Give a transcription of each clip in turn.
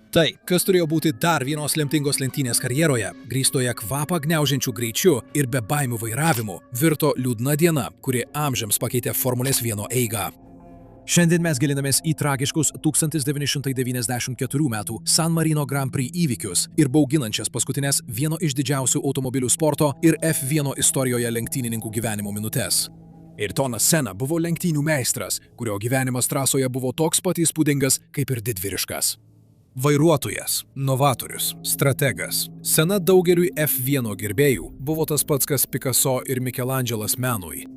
Tai, kas turėjo būti dar vienos lemtingos lenktynės karjeroje, grįstoje kvapą gniaužiančių greičiu ir be baimių vairavimu, virto liūdna diena, kuri amžiams pakeitė Formulės 1 eigą. Šiandien mes gilinamės į tragiškus 1994 metų San Marino Grand Prix įvykius ir bauginančias paskutinės vieno iš didžiausių automobilių sporto ir F1 istorijoje lenktynininkų gyvenimo minutes. Ayrtonas Senna buvo lenktynių meistras, kurio gyvenimas trasoje buvo toks pat įspūdingas kaip ir didvyriškas. Vairuotojas, novatorius, strategas. Senna daugeliui F1 gerbėjų buvo tas pats, kas Picasso ir Mikelandželas menui.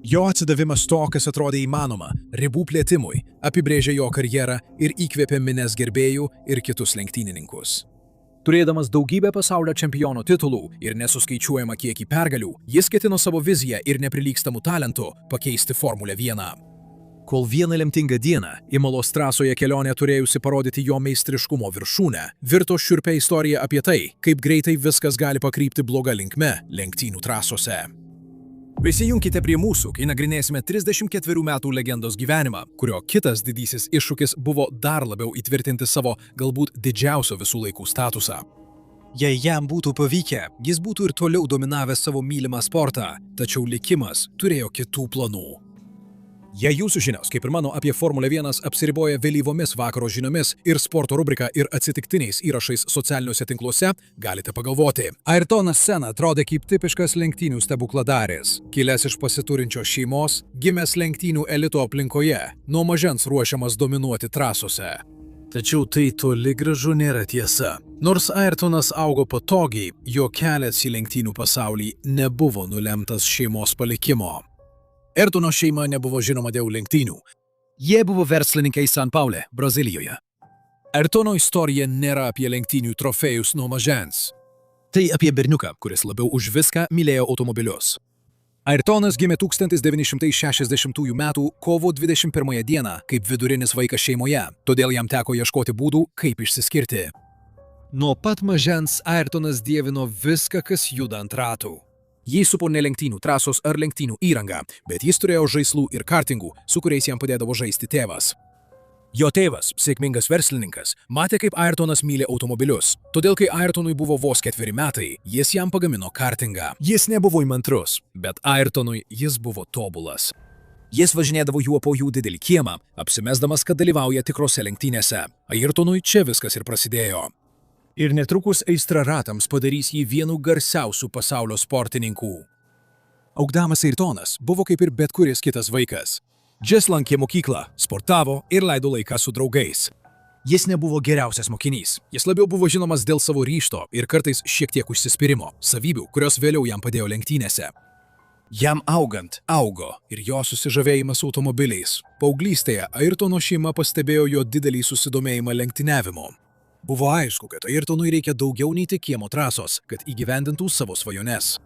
Jo atsidavimas to, kas atrodė įmanoma, ribų plėtimui, apibrėžė jo karjerą ir įkvėpė minias gerbėjų ir kitus lenktynininkus. Turėdamas daugybę pasaulio čempionų titulų ir nesuskaičiuojamą kiekį pergalių, jis ketino savo viziją ir neprilygstamų talentų pakeisti Formulę 1. Kol vieną lemtingą dieną Imolos trasoje kelionė turėjusi parodyti jo meistriškumo viršūnę, virto šiurpia istorija apie tai, kaip greitai viskas gali pakrypti bloga linkme lenktynių trasose. Prisijunkite prie mūsų, kai nagrinėsime 34 metų legendos gyvenimą, kurio kitas didysis iššūkis buvo dar labiau įtvirtinti savo galbūt didžiausio visų laikų statusą. Jei jam būtų pavykę, jis būtų ir toliau dominavęs savo mylimą sportą, tačiau likimas turėjo kitų planų. Jei jūsų žinios, kaip ir mano apie Formulę 1, apsiriboja vėlyvomis vakaro žiniomis ir sporto rubrika ir atsitiktiniais įrašais socialiniuose tinkluose, galite pagalvoti. Ayrtonas Senna atrodė kaip tipiškas lenktynių stebukladaris, kilęs iš pasiturinčios šeimos, gimęs lenktynių elito aplinkoje, nuo mažens ruošiamas dominuoti trasose. Tačiau tai toli gražu nėra tiesa. Nors Ayrtonas augo patogiai, jo kelias į lenktynių pasaulį nebuvo nulemtas šeimos palikimo. Ayrtono šeima nebuvo žinoma dėl lenktynių. Jie buvo verslininkai San Paule, Brazilijoje. Ayrtono istorija nėra apie lenktynių trofėjus nuo mažens. Tai apie berniuką, kuris labiau už viską mylėjo automobilius. Ayrtonas gimė 1960 m. kovo 21 dieną kaip vidurinis vaikas šeimoje, todėl jam teko ieškoti būdų, kaip išsiskirti. Nuo pat mažens Ayrtonas dievino viską, kas juda ant ratų. Jį supo ne lenktynių trasos ar lenktynių įranga, bet jis turėjo žaislų ir kartingų, su kuriais jam padėdavo žaisti tėvas. Jo tėvas, sėkmingas verslininkas, matė, kaip Ayrtonas myli automobilius. Todėl, kai Ayrtonui buvo vos 4 metai, jis jam pagamino kartingą. Jis nebuvo įmantrus, bet Ayrtonui jis buvo tobulas. Jis važinėdavo juo po jų didelį kiemą, apsimesdamas, kad dalyvauja tikrose lenktynėse. Ayrtonui čia viskas ir prasidėjo. Ir netrukus aistra ratams padarys jį vienu garsiausių pasaulio sportininkų. Augdamas Ayrtonas buvo kaip ir bet kuris kitas vaikas. Jis lankė mokyklą, sportavo ir leido laiką su draugais. Jis nebuvo geriausias mokinys. Jis labiau buvo žinomas dėl savo ryžto ir kartais šiek tiek užsispyrimo, savybių, kurios vėliau jam padėjo lenktynėse. Jam augant, augo ir jo susižavėjimas automobiliais. Paauglystėje Ayrtono šeima pastebėjo jo didelį susidomėjimą lenktyniavimu. Buvo aišku, kad Ayrtonui reikia daugiau nei tik kiemo trasos, kad įgyvendintų savo svajones.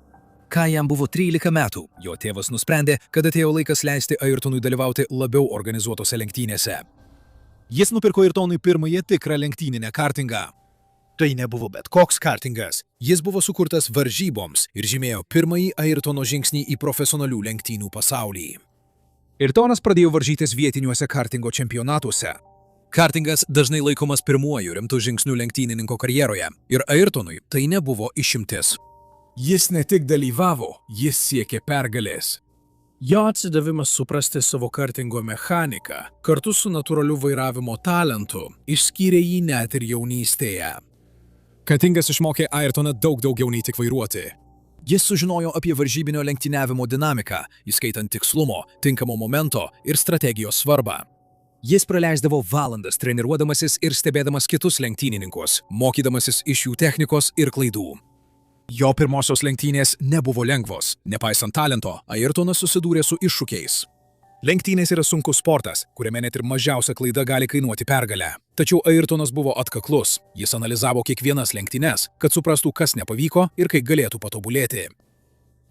Kai jam buvo 13 metų, jo tėvas nusprendė, kad atėjo laikas leisti Ayrtonui dalyvauti labiau organizuotose lenktynėse. Jis nupirko Ayrtonui pirmąją tikrą lenktyninę kartingą. Tai nebuvo bet koks kartingas. Jis buvo sukurtas varžyboms ir žymėjo pirmąjį Ayrtono žingsnį į profesionalių lenktynių pasaulį. Ayrtonas pradėjo varžytis vietiniuose kartingo čempionatuose. Kartingas dažnai laikomas pirmuoju rimtu žingsniu lenktynininko karjeroje ir Ayrtonui tai nebuvo išimtis. Jis ne tik dalyvavo, jis siekė pergalės. Jo atsidavimas suprasti savo kartingo mechaniką kartu su natūraliu vairavimo talentu išskyrė jį net ir jaunystėje. Kartingas išmokė Ayrtoną daug daugiau nei tik vairuoti. Jis sužinojo apie varžybinio lenktyniavimo dinamiką, įskaitant tikslumo, tinkamo momento ir strategijos svarbą. Jis praleisdavo valandas treniruodamasis ir stebėdamas kitus lenktynininkus, mokydamasis iš jų technikos ir klaidų. Jo pirmosios lenktynės nebuvo lengvos. Nepaisant talento, Ayrtonas susidūrė su iššūkiais. Lenktynės yra sunkus sportas, kuriame net ir mažiausia klaida gali kainuoti pergalę. Tačiau Ayrtonas buvo atkaklus. Jis analizavo kiekvienas lenktynes, kad suprastų, kas nepavyko ir kaip galėtų patobulėti.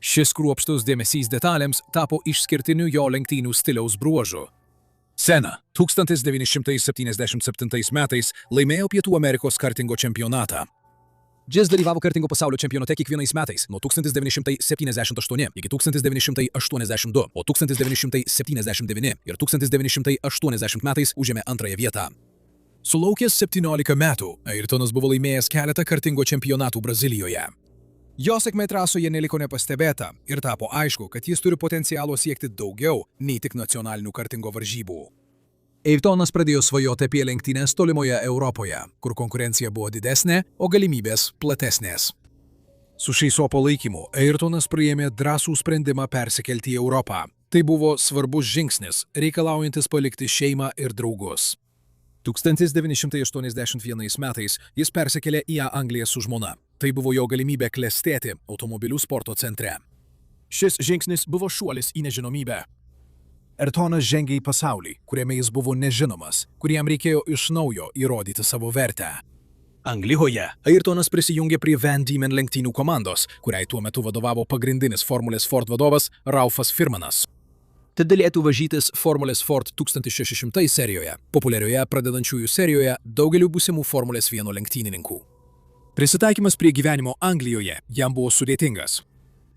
Šis kruopštus dėmesys detalėms tapo išskirtiniu jo lenktynių stiliaus bruožu. Senna 1977 metais laimėjo Pietų Amerikos kartingo čempionatą. Jis dalyvavo kartingo pasaulio čempionate kiekvienais metais nuo 1978 iki 1982, o 1979 ir 1980 metais užėmė antrąją vietą. Sulaukęs 17 metų, Ayrtonas buvo laimėjęs keletą kartingų čempionatų Brazilijoje. Jo sėkmė trasoje neliko nepastebėta ir tapo aišku, kad jis turi potencialo siekti daugiau nei tik nacionalinių kartingo varžybų. Ayrtonas pradėjo svajoti apie lenktynes tolimoje Europoje, kur konkurencija buvo didesnė, o galimybės platesnės. Su Šeiso palaikymu Ayrtonas priėmė drąsų sprendimą persikelti į Europą. Tai buvo svarbus žingsnis, reikalaujantis palikti šeimą ir draugus. 1981 metais jis persikėlė į Angliją su žmona. Tai buvo jo galimybė klestėti automobilių sporto centre. Šis žingsnis buvo šuolis į nežinomybę. Ayrtonas žengė į pasaulį, kuriame jis buvo nežinomas, kuriam reikėjo iš naujo įrodyti savo vertę. Anglijoje Ayrtonas prisijungė prie Van Diemen lenktynių komandos, kuriai tuo metu vadovavo pagrindinis Formulės Ford vadovas Ralfas Firmanas. Tad galėtų važytis Formulės Ford 1600 serijoje, populiarioje pradedančiųjų serijoje daugeliu būsimų Formulės 1 lenktynininkų. Prisitaikymas prie gyvenimo Anglijoje jam buvo sudėtingas.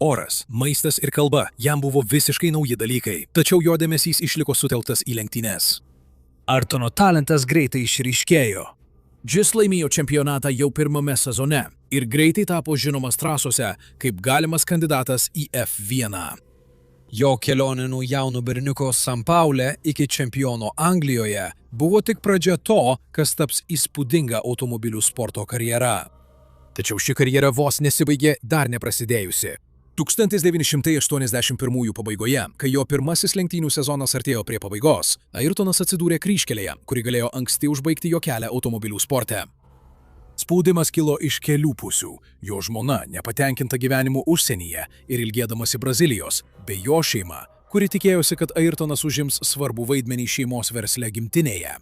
Oras, maistas ir kalba jam buvo visiškai nauji dalykai, tačiau jo dėmesys išliko sutelktas į lenktynes. Ayrtono talentas greitai išryškėjo. Jis laimėjo čempionatą jau pirmame sezone ir greitai tapo žinomas trasose kaip galimas kandidatas į F1. Jo kelionė nuo jauno berniuko San Paule iki čempiono Anglijoje buvo tik pradžia to, kas taps įspūdinga automobilių sporto karjera. Tačiau ši karjera vos nesibaigė dar neprasidėjusi. 1981 pabaigoje, kai jo pirmasis lenktynių sezonas artėjo prie pabaigos, Ayrtonas atsidūrė kryžkelėje, kuri galėjo anksti užbaigti jo kelią automobilių sporte. Spaudimas kilo iš kelių pusių. Jo žmona nepatenkinta gyvenimu užsienyje ir ilgėdamasi Brazilijos, bei jo šeima, kuri tikėjosi, kad Ayrtonas užims svarbų vaidmenį šeimos versle gimtinėje.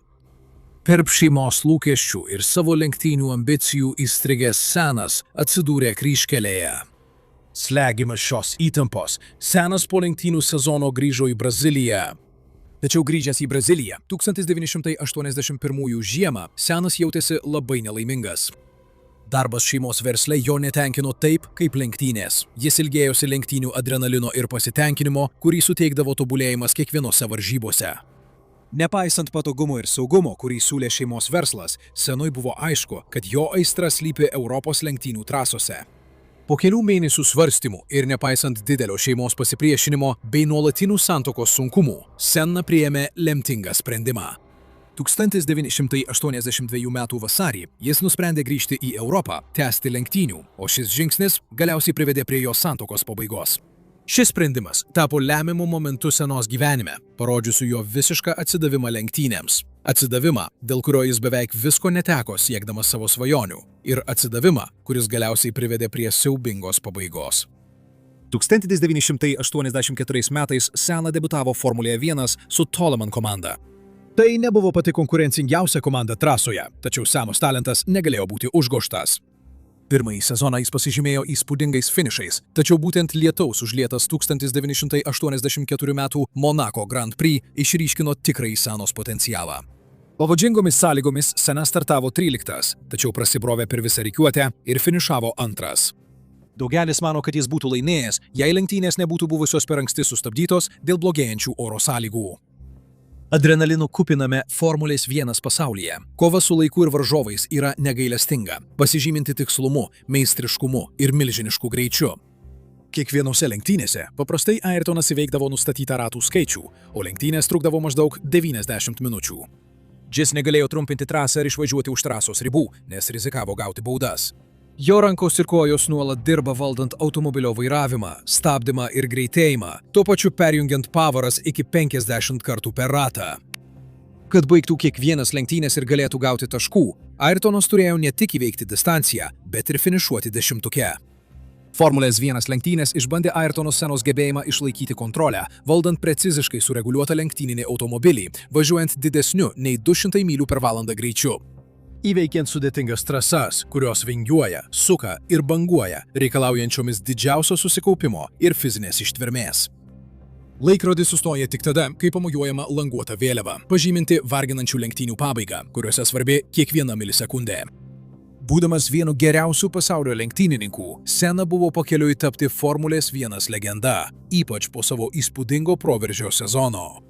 Tarp šeimos lūkesčių ir savo lenktynių ambicijų įstrigęs Senas atsidūrė kryžkelėje. Slegiamas šios įtampos, Senas po lenktynių sezono grįžo į Braziliją. Tačiau grįžęs į Braziliją 1981 žiemą, Senas jautėsi labai nelaimingas. Darbas šeimos versle jo netenkino taip, kaip lenktynės. Jis ilgėjosi lenktynių adrenalino ir pasitenkinimo, kurį suteikdavo tobulėjimas kiekvienose varžybose. Nepaisant patogumo ir saugumo, kurį siūlė šeimos verslas, Senui buvo aišku, kad jo aistra slypi Europos lenktynių trasose. Po kelių mėnesių svarstymų ir nepaisant didelio šeimos pasipriešinimo bei nuolatinių santuokos sunkumų, Senna priėmė lemtingą sprendimą. 1982 m. vasarį jis nusprendė grįžti į Europą, tęsti lenktynių, o šis žingsnis galiausiai privedė prie jo santuokos pabaigos. Šis sprendimas tapo lemiamu momentu Senos gyvenime, parodžiusiu jo visišką atsidavimą lenktynėms. Atsidavimą, dėl kurio jis beveik visko neteko siekdamas savo svajonių. Ir atsidavimą, kuris galiausiai privedė prie siaubingos pabaigos. 1984 metais Senna debiutavo Formulėje 1 su Toleman komanda. Tai nebuvo pati konkurencingiausia komanda trasoje, tačiau Senos talentas negalėjo būti užgožtas. Pirmąjį sezoną jis pasižymėjo įspūdingais finišais, tačiau būtent lietaus užlietas 1984 m. Monako Grand Prix išryškino tikrąjį Senos potencialą. Pavojingomis sąlygomis Senna startavo 13, tačiau prasibrovė per visą rikiuotę ir finišavo 2. Daugelis mano, kad jis būtų laimėjęs, jei lenktynės nebūtų buvusios per anksti sustabdytos dėl blogėjančių oro sąlygų. Adrenalino kupiname Formulės 1 pasaulyje. Kova su laiku ir varžovais yra negailestinga, pasižyminti tikslumu, meistriškumu ir milžinišku greičiu. Kiekvienose lenktynėse paprastai Ayrtonas įveikdavo nustatytą ratų skaičių, o lenktynės trukdavo maždaug 90 minučių. Jis negalėjo trumpinti trasą ir išvažiuoti už trasos ribų, nes rizikavo gauti baudas. Jo rankos ir kojos nuolat dirba valdant automobilio vairavimą, stabdymą ir greitėjimą, tuo pačiu perjungiant pavaras iki 50 kartų per ratą. Kad baigtų kiekvienas lenktynės ir galėtų gauti taškų, Ayrtonas turėjo ne tik įveikti distanciją, bet ir finišuoti 10-tuke. Formulės 1 lenktynės išbandė Ayrtono Senos gebėjimą išlaikyti kontrolę, valdant preciziškai sureguliuotą lenktyninį automobilį, važiuojant didesniu nei 200 mylių per valandą greičiu. Įveikiant sudėtingas trasas, kurios vingiuoja, suka ir banguoja, reikalaujančiomis didžiausio susikaupimo ir fizinės ištvermės. Laikrodis sustoja tik tada, kai pamojuojama languota vėliava, pažyminti varginančių lenktynių pabaigą, kuriuose svarbi kiekviena milisekundė. Būdamas vienu geriausių pasaulio lenktynininkų, Senna buvo pakeliui tapti Formulės 1 legenda, ypač po savo įspūdingo proveržio sezono.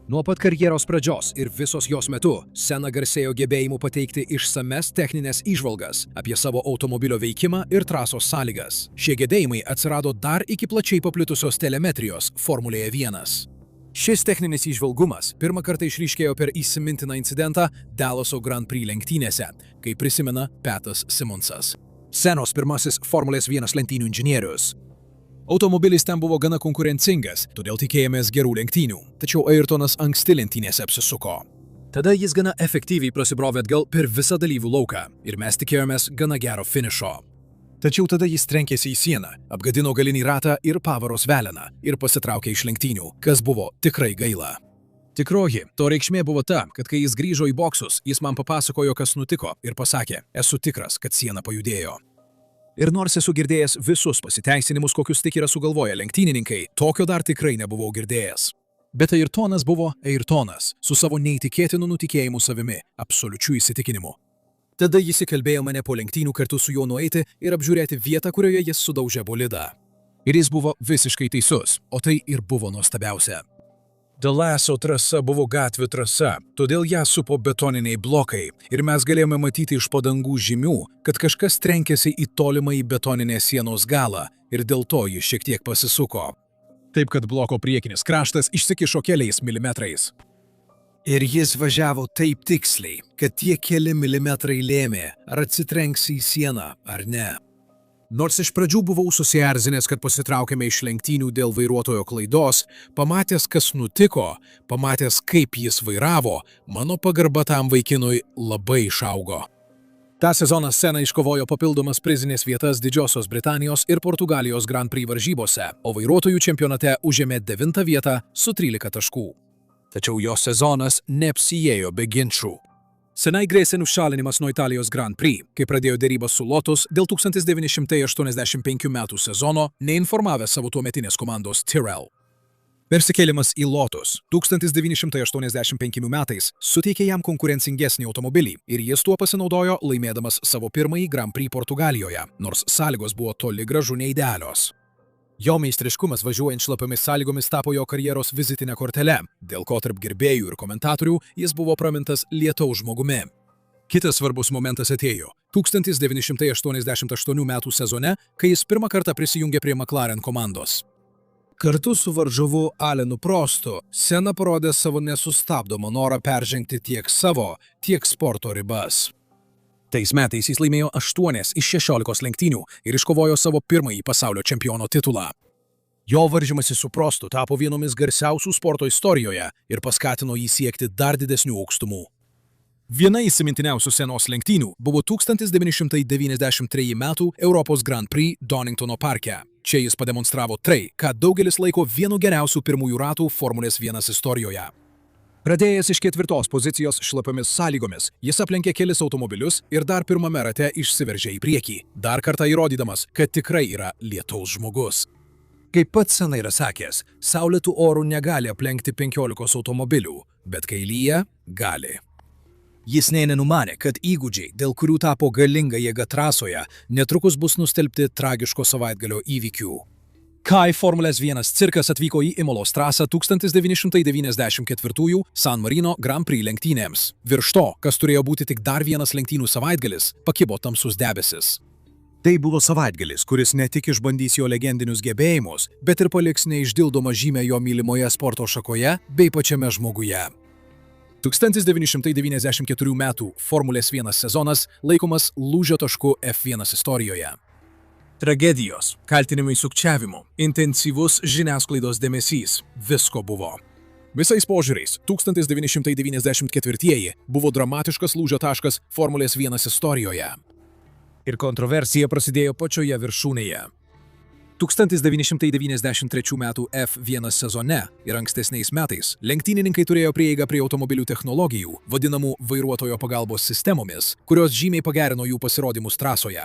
Nuo pat karjeros pradžios ir visos jos metu Senna garsėjo gebėjimu pateikti išsames techninės įžvalgas apie savo automobilio veikimą ir trasos sąlygas. Šie gebėjimai atsirado dar iki plačiai paplitusios telemetrijos Formulėje 1. Šis techninis įžvalgumas pirmą kartą išryškėjo per įsimintiną incidentą Dallaso Grand Prix lenktynėse, kaip prisimena Patas Simonsas, Sennos pirmasis Formulės 1 lenktynių inžinierius. Automobilis ten buvo gana konkurencingas, todėl tikėjomės gerų lenktynių, tačiau Ayrtonas anksti lenktynėse apsisuko. Tada jis gana efektyviai prasibrovė atgal per visą dalyvių lauką ir mes tikėjomės gana gero finišo. Tačiau tada jis trenkėsi į sieną, apgadino galinį ratą ir pavaros veleną ir pasitraukė iš lenktynių, kas buvo tikrai gaila. Tikroji to reikšmė buvo ta, kad kai jis grįžo į boksus, jis man papasakojo, kas nutiko ir pasakė, esu tikras, kad siena pajudėjo. Ir nors esu girdėjęs visus pasiteisinimus, kokius tik yra sugalvoję lenktynininkai, tokio dar tikrai nebuvau girdėjęs. Bet Ayrtonas buvo Ayrtonas, su savo neįtikėtinu nutikėjimu savimi, absoliučiu įsitikinimu. Tada jis įkalbėjo mane po lenktynių kartu su juo nueiti ir apžiūrėti vietą, kurioje jis sudaužė bolidą. Ir jis buvo visiškai teisus, o tai ir buvo nuostabiausia. Dallaso trasa buvo gatvių trasa, todėl ją supo betoniniai blokai ir mes galėjome matyti iš padangų žymių, kad kažkas trenkėsi į tolimąjį betoninės sienos galą ir dėl to jis šiek tiek pasisuko. Taip, kad bloko priekinis kraštas išsikišo keliais milimetrais. Ir jis važiavo taip tiksliai, kad tie keli milimetrai lėmė, ar atsitrenks į sieną ar ne. Nors iš pradžių buvau susierzinęs, kad pasitraukėme iš lenktynių dėl vairuotojo klaidos, pamatęs, kas nutiko, pamatęs, kaip jis vairavo, mano pagarba tam vaikinui labai išaugo. Ta sezoną Senna iškovojo papildomas prizinės vietas Didžiosios Britanijos ir Portugalijos Grand Prix varžybose, o vairuotojų čempionate užėmė 9 vietą su 13 taškų. Tačiau jo sezonas neapsiėjo be ginčų. Senai grėsė nušalinimas nuo Italijos Grand Prix, kai pradėjo derybas su Lotus dėl 1985 metų sezono, neinformavęs savo tuometinės komandos Tyrrell. Persikėlimas į Lotus 1985 metais suteikė jam konkurencingesnį automobilį ir jis tuo pasinaudojo laimėdamas savo pirmąjį Grand Prix Portugalijoje, nors sąlygos buvo toli gražu neidealios. Jo meistriškumas važiuojant šlapiomis sąlygomis tapo jo karjeros vizitinė kortele, dėl ko tarp gerbėjų ir komentatorių jis buvo pramintas lietaus žmogumi. Kitas svarbus momentas atėjo 1988 metų sezone, kai jis pirmą kartą prisijungė prie McLaren komandos. Kartu su varžovu Alenu Prostu, Senna parodė savo nesustabdomą norą peržengti tiek savo, tiek sporto ribas. Tais metais jis laimėjo 8 iš 16 lenktynių ir iškovojo savo pirmąjį pasaulio čempiono titulą. Jo varžymasis su Prostu tapo vienomis garsiausių sporto istorijoje ir paskatino jį siekti dar didesnių aukštumų. Viena įsimintiniausių Sennos lenktynių buvo 1993 metų Europos Grand Prix Doningtono parke. Čia jis pademonstravo tai, ką daugelis laiko vienu geriausių pirmųjų ratų Formulės 1 istorijoje. Pradėjęs iš 4 pozicijos šlapiomis sąlygomis, jis aplenkė kelis automobilius ir dar pirmame rate išsiveržė į priekį, dar kartą įrodydamas, kad tikrai yra lietaus žmogus. Kaip pats Senna yra sakęs, saulėtų orų negali aplenkti 15 automobilių, bet kai lyja, gali. Jis nė nenumanė, kad įgūdžiai, dėl kurių tapo galinga jėga trasoje, netrukus bus nustelbti tragiško savaitgalio įvykių. Kai Formulės 1 cirkas atvyko į Imolos trasą 1994 San Marino Grand Prix lenktynėms. Virš to, kas turėjo būti tik dar vienas lenktynų savaitgalis, pakibo tamsus debesis. Tai buvo savaitgalis, kuris ne tik išbandys jo legendinius gebėjimus, bet ir paliks neišdildomą žymę jo mylimoje sporto šakoje bei pačiame žmoguje. 1994 metų Formulės 1 sezonas laikomas lūžio tašku F1 istorijoje. Tragedijos, kaltinimai sukčiavimu, intensyvus žiniasklaidos dėmesys – visko buvo. Visais požiūriais 1994 buvo dramatiškas lūžio taškas Formulės 1 istorijoje. Ir kontroversija prasidėjo pačioje viršūnėje. 1993 metų F1 sezone ir ankstesniais metais lenktynininkai turėjo prieigą prie automobilių technologijų, vadinamų vairuotojo pagalbos sistemomis, kurios žymiai pagerino jų pasirodymus trasoje.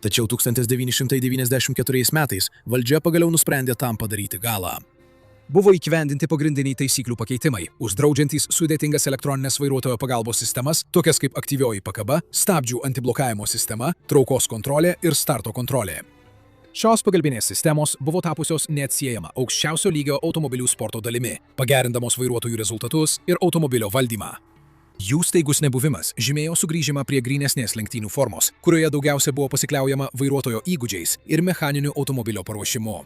Tačiau 1994 metais valdžia pagaliau nusprendė tam padaryti galą. Buvo įgyvendinti pagrindiniai taisyklių pakeitimai, uždraudžiantys sudėtingas elektroninės vairuotojo pagalbos sistemas, tokias kaip aktyvioji pakaba, stabdžių antiblokavimo sistema, traukos kontrolė ir starto kontrolė. Šios pagalbinės sistemos buvo tapusios neatsiejama aukščiausio lygio automobilių sporto dalimi, pagerindamos vairuotojų rezultatus ir automobilio valdymą. Jų staigus nebuvimas žymėjo sugrįžimą prie grynesnės lenktynių formos, kurioje daugiausia buvo pasikliaujama vairuotojo įgūdžiais ir mechaniniu automobilio paruošimu.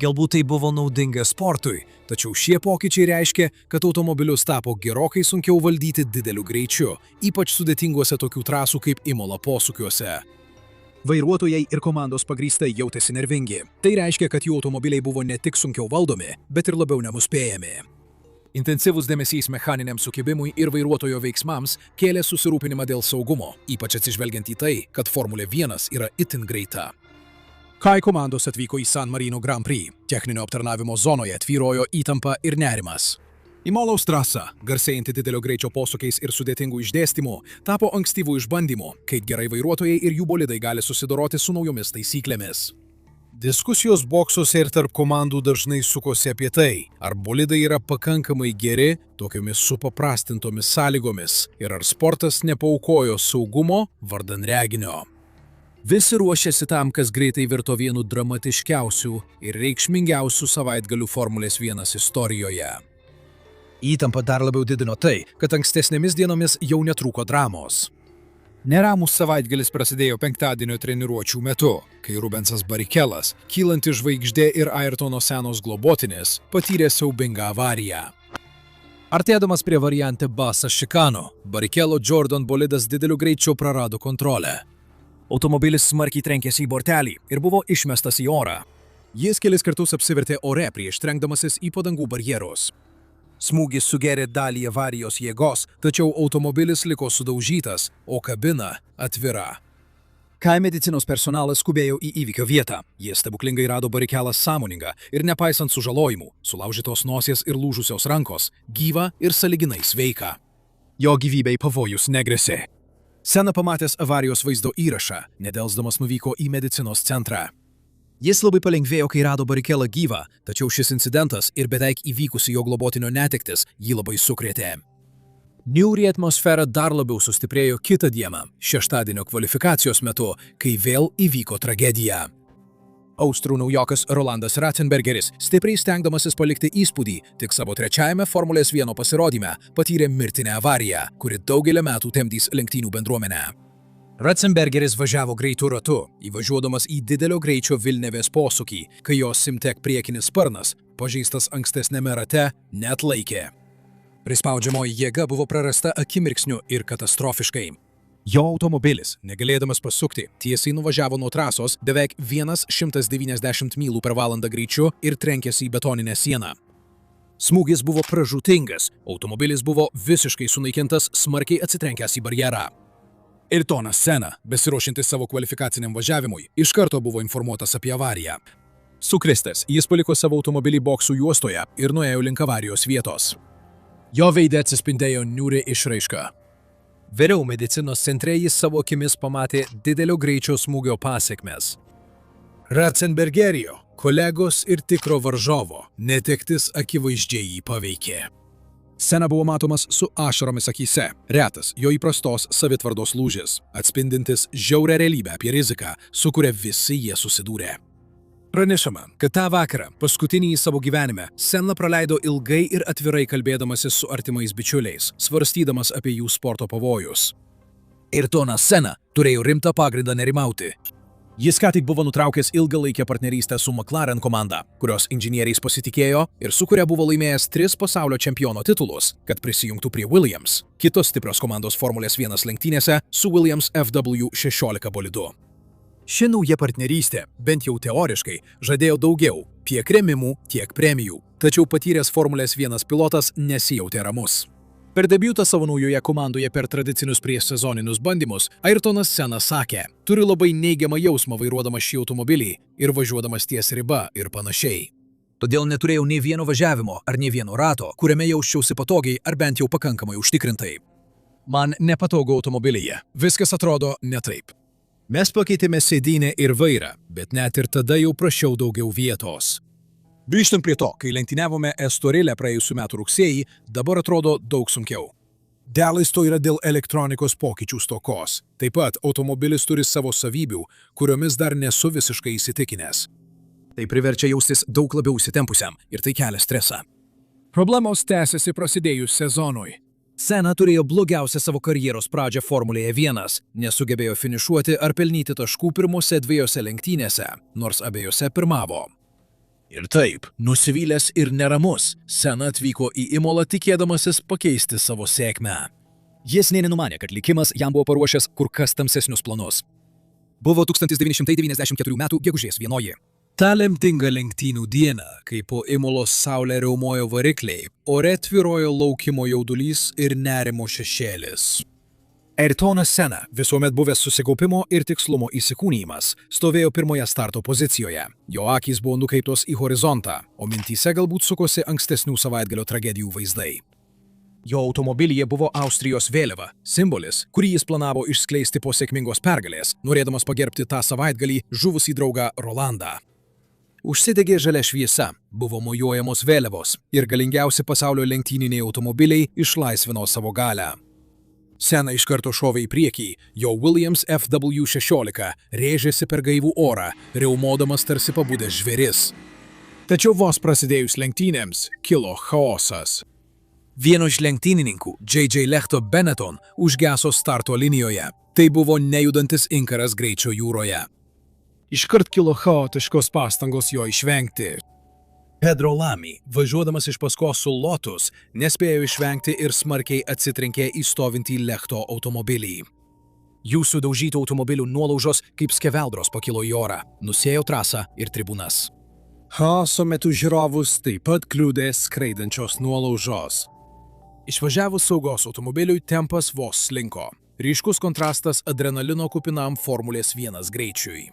Galbūt tai buvo naudinga sportui, tačiau šie pokyčiai reiškia, kad automobilius tapo gerokai sunkiau valdyti dideliu greičiu, ypač sudėtinguose tokių trasų kaip Imola posūkiuose. Vairuotojai ir komandos pagrįstai jautėsi nervingi. Tai reiškia, kad jų automobiliai buvo ne tik sunkiau valdomi, bet ir labiau nenuspėjami. Intensyvus dėmesys mechaniniam sukibimui ir vairuotojo veiksmams kėlė susirūpinimą dėl saugumo, ypač atsižvelgiant į tai, kad Formulė 1 yra itin greita. Kai komandos atvyko į San Marino Grand Prix, techninio aptarnavimo zonoje tvyrojo įtampa ir nerimas. Imolos trasa, garsėjanti didelio greičio posūkiais ir sudėtingų išdėstymų, tapo ankstyvų išbandymų, kaip gerai vairuotojai ir jų bolidai gali susidoroti su naujomis taisyklėmis. Diskusijos boksuose ir tarp komandų dažnai sukosi apie tai, ar bolidai yra pakankamai geri tokiomis supaprastintomis sąlygomis ir ar sportas nepaaukojo saugumo vardan reginio. Visi ruošėsi tam, kas greitai virto vienu dramatiškiausių ir reikšmingiausių savaitgalių Formulės 1 istorijoje. Įtampa dar labiau didino tai, kad ankstesnėmis dienomis jau netrūko dramos. Neramus savaitgalis prasidėjo penktadienio treniruočių metu, kai Rubensas Barrichellas, kylanti žvaigždė ir Ayrtono Senos globotinis, patyrė siaubingą avariją. Artėdamas prie variante Basa šikano, Barrichello Jordan bolidas dideliu greičiu prarado kontrolę. Automobilis smarkiai trenkėsi į bortelį ir buvo išmestas į orą. Jis kelis kartus apsivertė ore prieš trenkdamasis į padangų barjerus. Smūgis sugerė dalį avarijos jėgos, tačiau automobilis liko sudaužytas, o kabina atvira. Kai medicinos personalas skubėjo į įvykio vietą, jie stebuklingai rado Barrichelą sąmoningą ir nepaisant sužalojimų, sulaužytos nosies ir lūžusios rankos, gyvą ir sąlyginai sveiką. Jo gyvybei pavojus negresė. Sena pamatęs avarijos vaizdo įrašą, nedelsdamas nuvyko į medicinos centrą. Jis labai palengvėjo, kai rado Barrichelą gyvą, tačiau šis incidentas ir beveik įvykusi jo globotinio netektis jį labai sukrėtė. Niūri atmosfera dar labiau sustiprėjo kitą dieną, šeštadienio kvalifikacijos metu, kai vėl įvyko tragedija. Austrų naujokas Rolandas Ratzenbergeris, stipriai stengdamasis palikti įspūdį, tik savo trečiajame Formulės 1 pasirodyme patyrė mirtinę avariją, kuri daugelį metų temdys lenktynių bendruomenę. Ratzenbergeris važiavo greitu ratu, įvažiuodamas į didelio greičio Vilnevės posūkį, kai jo Simtek priekinis sparnas, pažeistas ankstesnėme rate, neatlaikė. Prispaudžiamoji jėga buvo prarasta akimirksniu ir katastrofiškai. Jo automobilis, negalėdamas pasukti, tiesiai nuvažiavo nuo trasos beveik 190 mylių per valandą greičiu ir trenkėsi į betoninę sieną. Smūgis buvo pražūtingas, automobilis buvo visiškai sunaikintas, smarkiai atsitrenkęs į barjerą. Ayrtonas Senna, besiruošiantis savo kvalifikaciniam važiavimui, iš karto buvo informuotas apie avariją. Sukrėstas, jis paliko savo automobilį boksų juostoje ir nuėjo link avarijos vietos. Jo veide atsispindėjo niūri išraiška. Vėliau medicinos centre jis savo akimis pamatė didelio greičio smūgio pasekmes. Ratzenbergerio, kolegos ir tikro varžovo, netektis akivaizdžiai jį paveikė. Senna buvo matomas su ašaromis akyse, retas jo įprastos savitvardos lūžis, atspindintis žiaurią realybę apie riziką, su kuria visi jie susidūrė. Pranešama, kad tą vakarą, paskutinį į savo gyvenime, Senna praleido ilgai ir atvirai kalbėdamasis su artimais bičiuliais, svarstydamas apie jų sporto pavojus. Ayrtonas Senna turėjo rimtą pagrindą nerimauti. Jis ką tik buvo nutraukęs ilgalaikę partnerystę su McLaren komanda, kurios inžinieriais pasitikėjo ir su kuria buvo laimėjęs 3 pasaulio čempiono titulus, kad prisijungtų prie Williams, kitos stiprios komandos Formulės 1 lenktynėse su Williams FW16 bolidu. Ši nauja partnerystė, bent jau teoriškai, žadėjo daugiau, tiek rėmimų, tiek premijų, tačiau patyręs Formulės 1 pilotas nesijautė ramus. Per debiutą savo naujoje komandoje per tradicinius priešsezoninius bandymus, Ayrtonas Senna sakė, turiu labai neigiamą jausmą vairuodamas šį automobilį ir važiuodamas ties riba ir panašiai. Todėl neturėjau nei vieno važiavimo ar nei vieno rato, kuriame jausčiausi patogiai ar bent jau pakankamai užtikrintai. Man nepatogu automobilyje, viskas atrodo ne taip. Mes pakeitėme sėdynę ir vairą, bet net ir tada jau prašiau daugiau vietos. Grįžtant prie to, kai lenktyniavome Estorile praėjusių metų rugsėjį, dabar atrodo daug sunkiau. Dalis to yra dėl elektronikos pokyčių stokos. Taip pat automobilis turi savo savybių, kuriomis dar nesu visiškai įsitikinęs. Tai priverčia jaustis daug labiau įsitempusiam ir tai kelia stresą. Problemos tęsiasi prasidėjus sezonui. Senna turėjo blogiausią savo karjeros pradžią Formulėje 1, nesugebėjo finišuoti ar pelnyti taškų pirmose 2 lenktynėse, nors abiejose pirmavo. Ir taip, nusivylęs ir neramus, Senna atvyko į Imolą tikėdamasis pakeisti savo sėkmę. Jis nė nenumanė, kad likimas jam buvo paruošęs kur kas tamsesnius planus. Buvo 1994 metų gegužės 1. Ta lemtinga lenktynių diena, kai po Imolos saulę riaumojo varikliai, ore tvyrojo laukimo jaudulys ir nerimo šešėlis. Ayrtonas Senna, visuomet buvęs susikaupimo ir tikslumo įsikūnijimas, stovėjo pirmoje starto pozicijoje. Jo akys buvo nukreiptos į horizontą, o mintyse galbūt sukosi ankstesnių savaitgalio tragedijų vaizdai. Jo automobilyje buvo Austrijos vėliava, simbolis, kurį jis planavo išskleisti po sėkmingos pergalės, norėdamas pagerbti tą savaitgalį žuvusį draugą Rolandą. Užsidegė žalia šviesa, buvo mojuojamos vėliavos ir galingiausi pasaulio lenktyniniai automobiliai išlaisvino savo galią. Senna iš karto šovė į priekį, jo Williams FW16 rėžėsi per gaivų orą, riaumodamas tarsi pabudęs žvėris. Tačiau vos prasidėjus lenktynėms kilo chaosas. Vieno iš lenktynininkų, J.J. Lechto Benetton, užgeso starto linijoje. Tai buvo nejudantis inkaras greičio jūroje. Iškart kilo chaotiškos pastangos jo išvengti. Pedro Lamy, važiuodamas iš paskos su Lotus, nespėjo išvengti ir smarkiai atsitrenkė į stovintį Lechto automobilį. Jų sudaužytų automobilių nuolaužos kaip skeveldros pakilo į orą, nusėjo trasą ir tribūnas. Chaoso metu žiūrovus taip pat kliudė skraidančios nuolaužos. Išvažiavus saugos automobiliui tempas vos slinko. Ryškus kontrastas adrenalino kupinam Formulės 1 greičiui.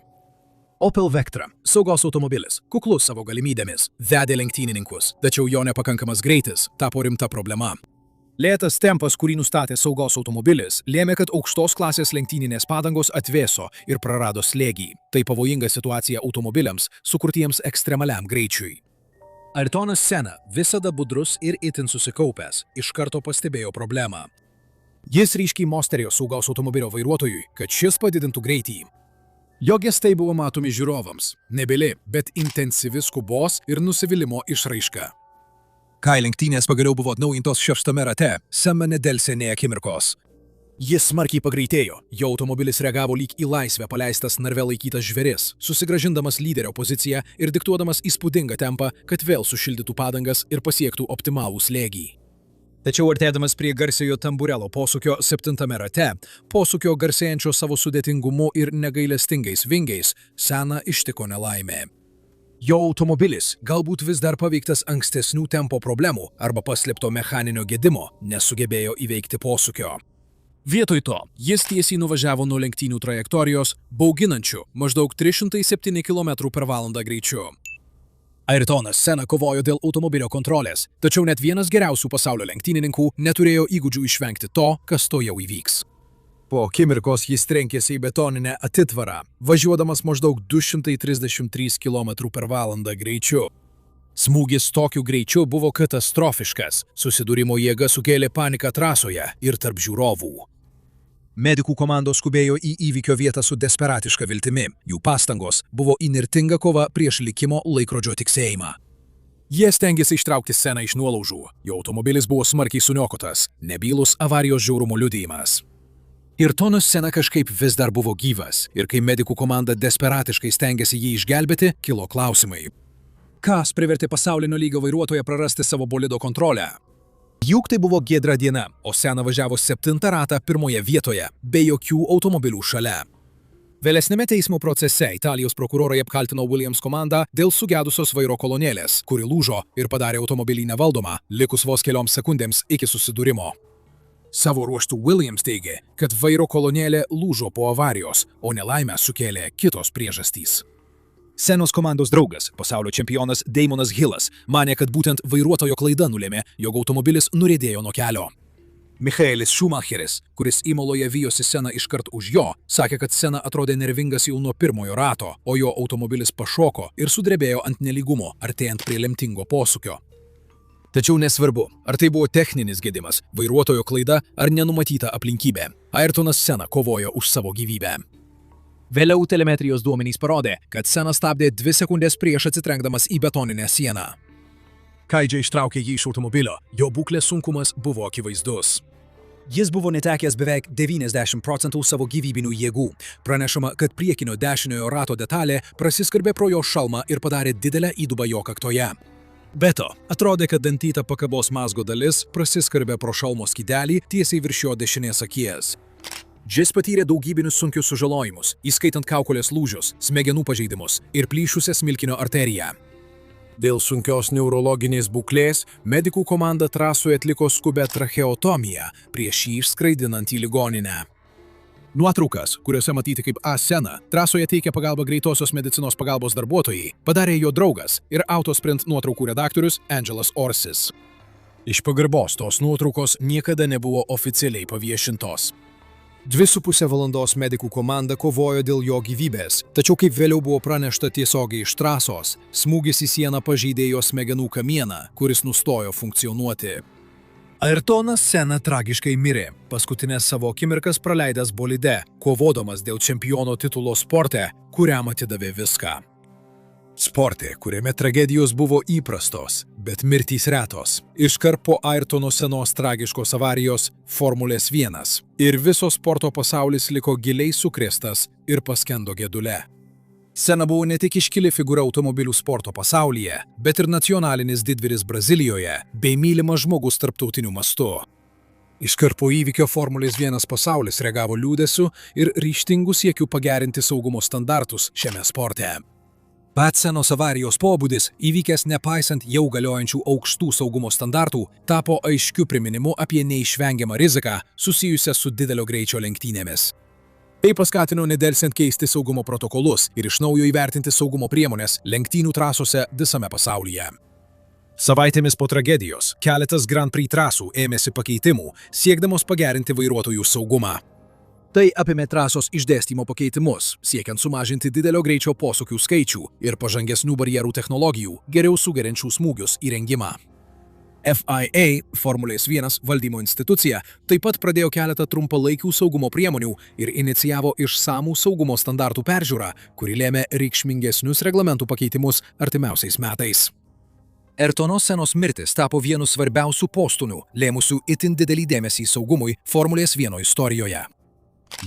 Opel Vectra, saugos automobilis, kuklus savo galimybėmis, vedė lenktynininkus, tačiau jo nepakankamas greitis tapo rimta problema. Lėtas tempas, kurį nustatė saugos automobilis, lėmė, kad aukštos klasės lenktyninės padangos atvėso ir prarado slėgį. Tai pavojinga situacija automobiliams, sukurtiems ekstremaliam greičiui. Ayrtonas Senna, visada budrus ir itin susikaupęs, iš karto pastebėjo problemą. Jis ryškiai mostelėjo saugos automobilio vairuotojui, kad šis padidintų greitį. Jo gestai buvo matomi žiūrovams, nebili, bet intensyvi skubos ir nusivylimo išraiška. Kai lenktynės pagaliau buvo atnaujintos 6 rate, Senna nedelsė nė akimirkos. Jis smarkiai pagreitėjo, jo automobilis reagavo lyg į laisvę paleistas narve laikytas žvėris, susigrąžindamas lyderio poziciją ir diktuodamas įspūdingą tempą, kad vėl sušildytų padangas ir pasiektų optimalų slėgį. Tačiau artėdamas prie garsiojo tamburelo posūkio 7 rate, posūkio garsėjančio savo sudėtingumu ir negailestingais vingiais, Senna ištiko nelaimė. Jo automobilis, galbūt vis dar paveiktas ankstesnių tempo problemų arba paslėpto mechaninio gedimo, nesugebėjo įveikti posūkio. Vietoj to, jis tiesiai nuvažiavo nuo lenktynių trajektorijos, bauginančiu maždaug 307 km/h greičiu. Ayrtonas Senna kovojo dėl automobilio kontrolės, tačiau net vienas geriausių pasaulio lenktynininkų neturėjo įgūdžių išvengti to, kas to jau įvyks. Po akimirkos jis trenkėsi į betoninę atitvarą, važiuodamas maždaug 233 km/h greičiu. Smūgis tokiu greičiu buvo katastrofiškas, susidūrimo jėga sukėlė paniką trasoje ir tarp žiūrovų. Medikų komandos skubėjo į įvykio vietą su desperatiška viltimi. Jų pastangos buvo įnirtinga kova prieš likimo laikrodžio tiksėjimą. Jie stengėsi ištraukti Senną iš nuolaužų. Jo automobilis buvo smarkiai suniokotas, nebylus avarijos žiaurumo liudijimas. Ayrtonas Senna kažkaip vis dar buvo gyvas, ir kai medikų komanda desperatiškai stengėsi jį išgelbėti, kilo klausimai. Kas privertė pasaulinio lygio vairuotoją prarasti savo bolido kontrolę? Juk tai buvo giedra diena, o Senna važiavo 7 ratą pirmoje vietoje, be jokių automobilių šalia. Vėlesnėme teismo procese Italijos prokurorai apkaltino Williams komandą dėl sugedusios vairo kolonėlės, kuri lūžo ir padarė automobilį nevaldomą, likus vos kelioms sekundėms iki susidūrimo. Savo ruožtų Williams teigė, kad vairo kolonėlė lūžo po avarijos, o nelaimę sukėlė kitos priežastys. Sennos komandos draugas, pasaulio čempionas Damonas Hillas, manė, kad būtent vairuotojo klaida nulėmė, jog automobilis nuriedėjo nuo kelio. Michaelis Schumacheris, kuris Imoloje vijosi Senną iškart už jo, sakė, kad Senna atrodė nervingas jau nuo pirmojo rato, o jo automobilis pašoko ir sudrebėjo ant nelygumo, artėjant prie lemtingo posūkio. Tačiau nesvarbu, ar tai buvo techninis gedimas, vairuotojo klaida ar nenumatyta aplinkybė. Ayrtonas Senna kovojo už savo gyvybę. Vėliau telemetrijos duomenys parodė, kad Senna stabdė 2 sekundės prieš atsitrenkdamas į betoninę sieną. Kaidžiai ištraukė jį iš automobilio, jo būklės sunkumas buvo akivaizdus. Jis buvo netekęs beveik 90% savo gyvybinių jėgų. Pranešama, kad priekinio dešiniojo rato detalė prasiskverbė pro jo šalmą ir padarė didelę įdubą jo kaktoje. Be to, atrodė, kad dantyta pakabos mazgo dalis prasiskverbė pro šalmo skydelį tiesiai virš jo dešinės akies. Jis patyrė daugybinius sunkius sužalojimus, įskaitant kaukolės lūžius, smegenų pažeidimus ir plyšusią smilkinio arteriją. Dėl sunkios neurologinės būklės, medikų komanda trasoje atliko skubę tracheotomiją prieš jį išskraidinant į ligoninę. Nuotraukas, kuriuose matyti kaip A. Senna trasoje teikia pagalbą greitosios medicinos pagalbos darbuotojai, padarė jo draugas ir Autosprint nuotraukų redaktorius Angelas Orsis. Iš pagarbos tos nuotraukos niekada nebuvo oficialiai paviešintos. 2,5 valandos medikų komanda kovojo dėl jo gyvybės, tačiau kaip vėliau buvo pranešta tiesiogiai iš trasos, smūgis į sieną pažeidė jo smegenų kamieną, kuris nustojo funkcionuoti. Ayrtonas Senna tragiškai mirė, paskutinės savo akimirkas praleidęs bolide, kovodamas dėl čempiono titulo sporte, kuriam atidavė viską. Sporte, kuriame tragedijos buvo įprastos, bet mirtys retos. Iškart po Ayrtono Sennos tragiškos avarijos Formulės 1 ir viso sporto pasaulis liko giliai sukrėstas ir paskendo gedule. Senna buvo ne tik iškili figūra automobilių sporto pasaulyje, bet ir nacionalinis didvyris Brazilijoje bei mylimas žmogus tarptautiniu mastu. Iškart po įvykio Formulės 1 pasaulis reagavo liūdesiu ir ryžtingų siekių pagerinti saugumo standartus šiame sporte. Pats Sennos avarijos pobūdis, įvykęs nepaisant jau galiojančių aukštų saugumo standartų, tapo aiškiu priminimu apie neišvengiamą riziką susijusią su didelio greičio lenktynėmis. Tai paskatino nedelsiant keisti saugumo protokolus ir iš naujo įvertinti saugumo priemonės lenktynių trasose visame pasaulyje. Savaitėmis po tragedijos keletas Grand Prix trasų ėmėsi pakeitimų, siekdamos pagerinti vairuotojų saugumą. Tai apėmė trasos išdėstymo pakeitimus, siekiant sumažinti didelio greičio posūkių skaičių ir pažangesnių barjerų technologijų, geriau sugeriančių smūgius įrengimą. FIA, Formulės 1 valdymo institucija, taip pat pradėjo keletą trumpalaikių saugumo priemonių ir inicijavo išsamų saugumo standartų peržiūrą, kuri lėmė reikšmingesnius reglamentų pakeitimus artimiausiais metais. Ayrtono Sennos mirtis tapo vienu svarbiausių postūmių, lėmusių itin didelį dėmesį saugumui Formulės 1 istorijoje.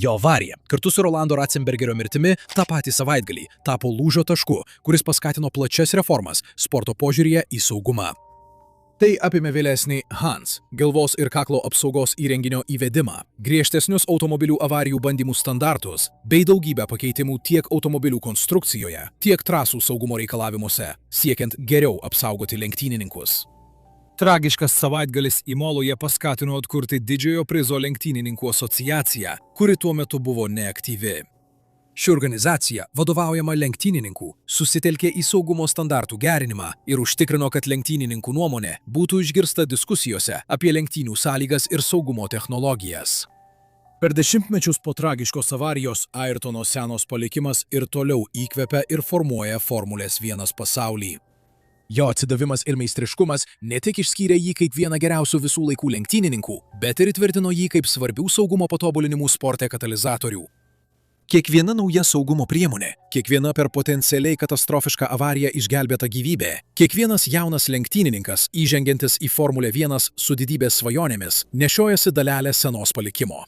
Jo avarija, kartu su Rolando Ratzenbergerio mirtimi, tą patį savaitgalį tapo lūžio tašku, kuris paskatino plačias reformas sporto požiūryje į saugumą. Tai apėmė vėlesnį HANS, galvos ir kaklo apsaugos įrenginio įvedimą, griežtesnius automobilių avarijų bandymų standartus, bei daugybę pakeitimų tiek automobilių konstrukcijoje, tiek trasų saugumo reikalavimuose, siekiant geriau apsaugoti lenktynininkus. Tragiškas savaitgalis Imoloje paskatino atkurti Didžiojo prizo lenktynininkų asociaciją, kuri tuo metu buvo neaktyvi. Ši organizacija, vadovaujama lenktynininkų, susitelkė į saugumo standartų gerinimą ir užtikrino, kad lenktynininkų nuomonė būtų išgirsta diskusijose apie lenktynių sąlygas ir saugumo technologijas. Per dešimtmečius po tragiškos avarijos Ayrtono Sennos palikimas ir toliau įkvepia ir formuoja Formulės 1 pasaulį. Jo atsidavimas ir meistriškumas ne tik išskyrė jį kaip vieną geriausių visų laikų lenktynininkų, bet ir įtvirtino jį kaip svarbių saugumo patobulinimų sporte katalizatorių. Kiekviena nauja saugumo priemonė, kiekviena per potencialiai katastrofišką avariją išgelbėta gyvybė, kiekvienas jaunas lenktynininkas įžengiantis į Formulę 1 su didybės svajonėmis nešiojasi dalelę Sennos palikimo.